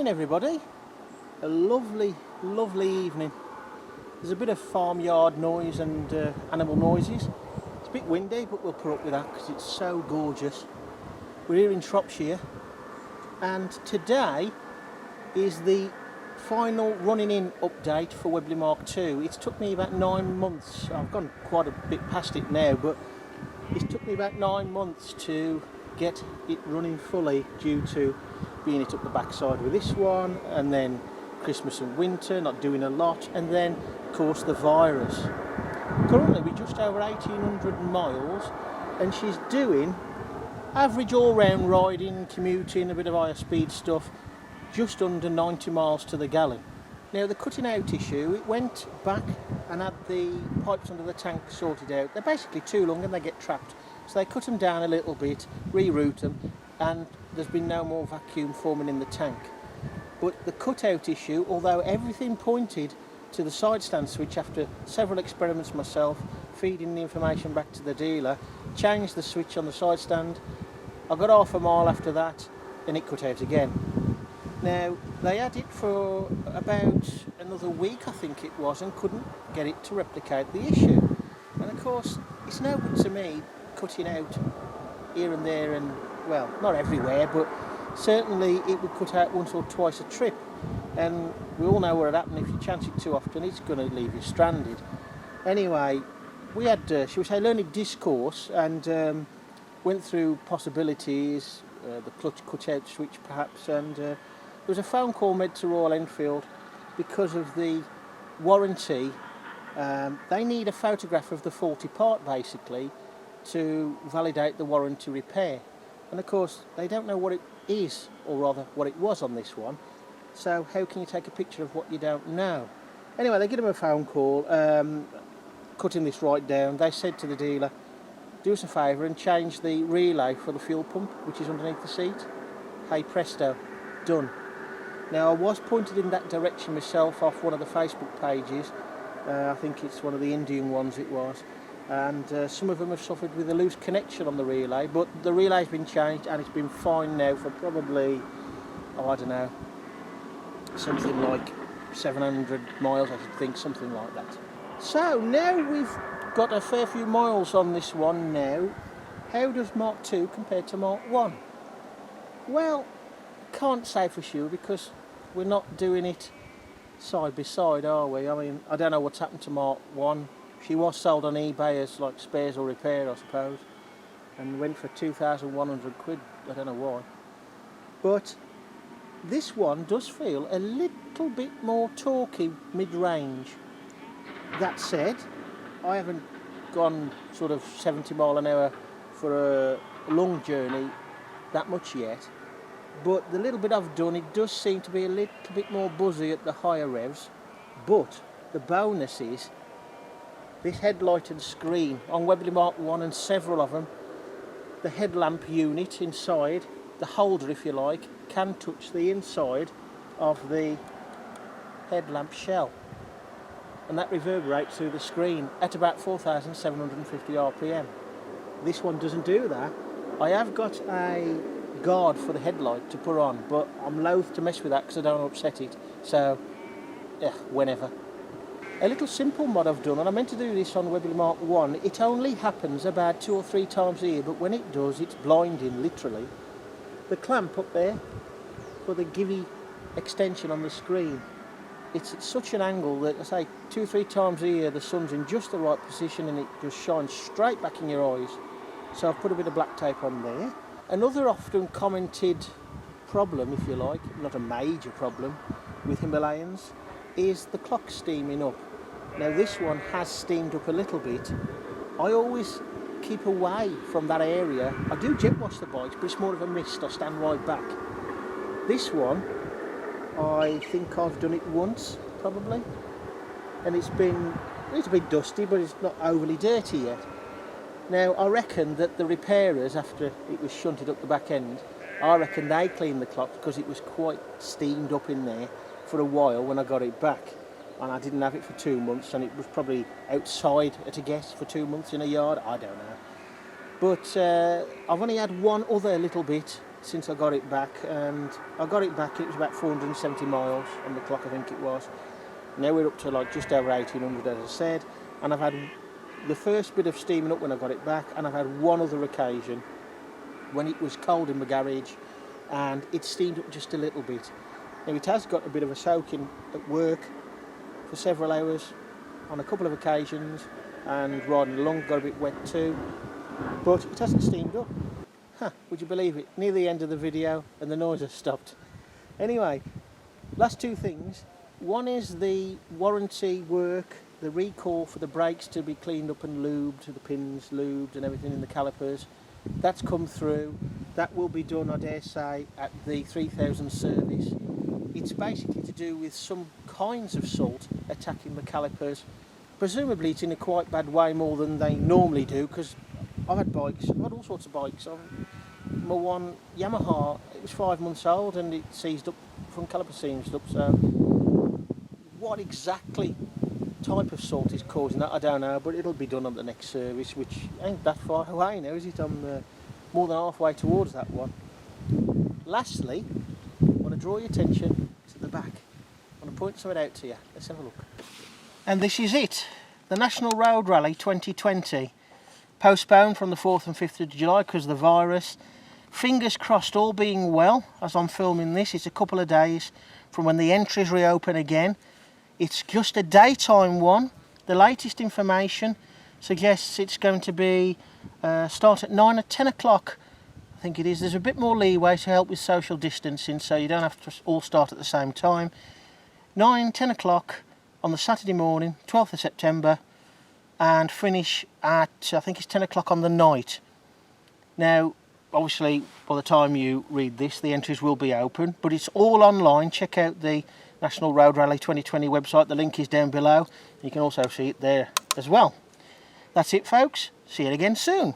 morning everybody. A lovely evening. There's a bit of farmyard noise and animal noises. It's a bit windy, but we'll put up with that because it's so gorgeous. We're here in Shropshire and today is the final running in update for Webley Mark II. It's took me about 9 months. I've gone quite a bit past it now, but it's took me about 9 months to get it running fully due to being it up the backside with this one, and then Christmas and winter, not doing a lot, and then of course the virus. Currently we're just over 1800 miles and she's doing average all-round riding, commuting, a bit of higher speed stuff, just under 90 miles to the gallon. Now the cutting out issue, it went back and had the pipes under the tank sorted out. They're basically too long and they get trapped. So they cut them down a little bit, reroute them, and there's been no more vacuum forming in the tank. But the cutout issue, although everything pointed to the side stand switch after several experiments myself, feeding the information back to the dealer, changed the switch on the side stand. I got half a mile after that and it cut out again. Now they had it for about another week I think it was, and couldn't get it to replicate the issue. And of course it's no good to me cutting out here and there, and well, not everywhere, but certainly it would cut out once or twice a trip, and we all know what would happen if you chance it too often. It's going to leave you stranded. Anyway, we had shall we say learning discourse, and went through possibilities, the clutch cut out switch perhaps, and there was a phone call made to Royal Enfield because of the warranty. They need a photograph of the faulty part basically to validate the warranty repair, and of course they don't know what it is, or rather what it was on this one, so how can you take a picture of what you don't know? Anyway, they give them a phone call, cutting this right down. They said to the dealer, do us a favour and change the relay for the fuel pump which is underneath the seat. Hey presto, done. Now I was pointed in that direction myself off one of the Facebook pages, I think it's one of the Indian ones it was, and some of them have suffered with a loose connection on the relay, but the relay's been changed and it's been fine now for probably, I don't know, something like 700 miles I should think, something like that. So now we've got a fair few miles on this one now. How does Mark II compare to Mark I? Well, can't say for sure because we're not doing it side by side, are we? I mean, I don't know what's happened to Mark I. She was sold on eBay as like spares or repair, I suppose, and went for 2,100 quid. I don't know why. But this one does feel a little bit more torquey mid-range. That said, I haven't gone sort of 70 mile an hour for a long journey that much yet, but the little bit I've done, it does seem to be a little bit more buzzy at the higher revs. But the bonus is this headlight and screen on Webley Mark I and several of them, the headlamp unit inside, the holder if you like, can touch the inside of the headlamp shell, and that reverberates through the screen at about 4,750 RPM. This one doesn't do that. I have got a guard for the headlight to put on, but I'm loath to mess with that because I don't want to upset it, so yeah, whenever. A little simple mod I've done, and I meant to do this on Webley Mark I, it only happens about 2 or 3 times a year, but when it does, it's blinding, literally. The clamp up there for the Givey extension on the screen, it's at such an angle that, I say, 2 or 3 times a year the sun's in just the right position and it just shines straight back in your eyes. So I've put a bit of black tape on there. Another often commented problem, if you like, not a major problem, with Himalayans, is the clock steaming up. Now this one has steamed up a little bit. I always keep away from that area. I do jet wash the bikes, but it's more of a mist. I stand right back. This one, I think I've done it once, probably, and it's been a little bit dusty, but it's not overly dirty yet. Now I reckon that the repairers, after it was shunted up the back end, I reckon they cleaned the clock because it was quite steamed up in there for a while when I got it back, and I didn't have it for 2 months, and it was probably outside at a guess for 2 months in a yard, I don't know. But I've only had one other little bit since I got it back, and I got it back, it was about 470 miles on the clock, I think it was. Now we're up to like just over 1800, as I said, and I've had the first bit of steaming up when I got it back, and I've had one other occasion when it was cold in my garage and it steamed up just a little bit. Now it has got a bit of a soaking at work for several hours on a couple of occasions, and riding along got a bit wet too, but it hasn't steamed up. Would you believe it? Near the end of the video and the noise has stopped. Anyway, last two things. One is the warranty work, the recall for the brakes to be cleaned up and lubed, the pins lubed and everything in the calipers. That's come through. That will be done, I dare say, at the 3000 service. It's basically to do with some kinds of salt attacking the calipers. Presumably it's in a quite bad way, more than they normally do, because I've had bikes, I've had all sorts of bikes. My one Yamaha, it was 5 months old and it seized up, front caliper seized up, so what exactly type of salt is causing that, I don't know, but it'll be done on the next service, which ain't that far away now, is it? I'm more than halfway towards that one. Lastly, I want to draw your attention to the back. I want to point something out to you. Let's have a look. And this is it, the National Road Rally 2020, postponed from the 4th and 5th of July because of the virus. Fingers crossed, all being well, as I'm filming this, it's a couple of days from when the entries reopen again. It's just a daytime one. The latest information suggests it's going to be start at 9 or 10 o'clock, I think it is. There's a bit more leeway to help with social distancing, so you don't have to all start at the same time. 9, 10 o'clock on the Saturday morning, 12th of September, and finish at, I think it's 10 o'clock on the night. Now, obviously, by the time you read this, the entries will be open, but it's all online. Check out the National Road Rally 2020 website. The link is down below. You can also see it there as well. That's it, folks. See you again soon.